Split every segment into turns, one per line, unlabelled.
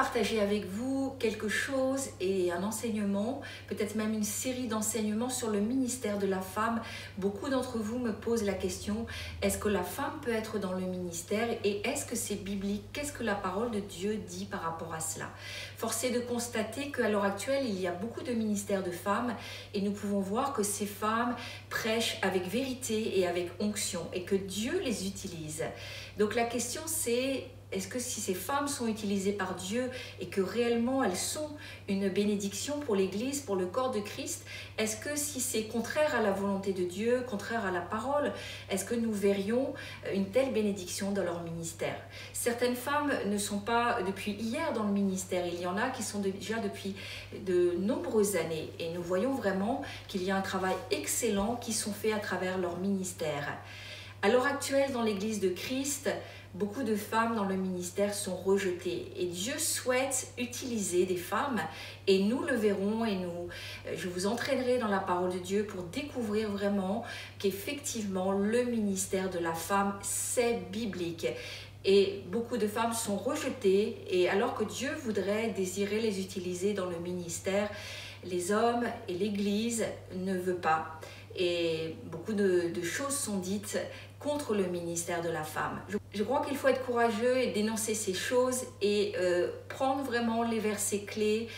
partager avec vous quelque chose et un enseignement, peut-être même une série d'enseignements sur le ministère de la femme. Beaucoup d'entre vous me posent la question, est-ce que la femme peut être dans le ministère et est-ce que c'est biblique? Qu'est-ce que la parole de Dieu dit par rapport à cela? Force est de constater qu'à l'heure actuelle, il y a beaucoup de ministères de femmes et nous pouvons voir que ces femmes prêchent avec vérité et avec onction et que Dieu les utilise. Donc la question c'est, est-ce que si ces femmes sont utilisées par Dieu et que réellement elles sont une bénédiction pour l'Église, pour le corps de Christ, est-ce que si c'est contraire à la volonté de Dieu, contraire à la parole, est-ce que nous verrions une telle bénédiction dans leur ministère? Certaines femmes ne sont pas depuis hier dans le ministère, il y en a qui sont déjà depuis de nombreuses années et nous voyons vraiment qu'il y a un travail excellent qui sont faits à travers leur ministère. À l'heure actuelle, dans l'Église de Christ, beaucoup de femmes dans le ministère sont rejetées et Dieu souhaite utiliser des femmes et nous le verrons et je vous entraînerai dans la parole de Dieu pour découvrir vraiment qu'effectivement le ministère de la femme c'est biblique. Et beaucoup de femmes sont rejetées et alors que Dieu désirait les utiliser dans le ministère, les hommes et l'Église ne veulent pas. Et beaucoup de choses sont dites contre le ministère de la femme. Je crois qu'il faut être courageux et dénoncer ces choses et prendre vraiment les versets clés,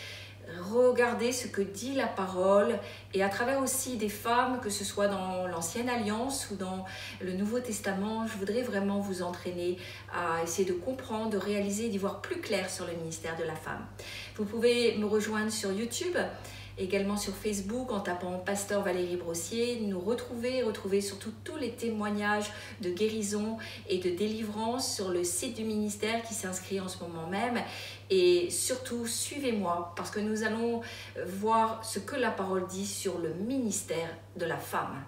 regarder ce que dit la parole et à travers aussi des femmes, que ce soit dans l'Ancienne Alliance ou dans le Nouveau Testament, je voudrais vraiment vous entraîner à essayer de comprendre, de réaliser, d'y voir plus clair sur le ministère de la femme. Vous pouvez me rejoindre sur YouTube, également sur Facebook en tapant Pasteur Valérie Brossier, nous retrouver surtout tous les témoignages de guérison et de délivrance sur le site du ministère qui s'inscrit en ce moment même. Et surtout, suivez-moi parce que nous allons voir ce que la parole dit sur le ministère de la femme.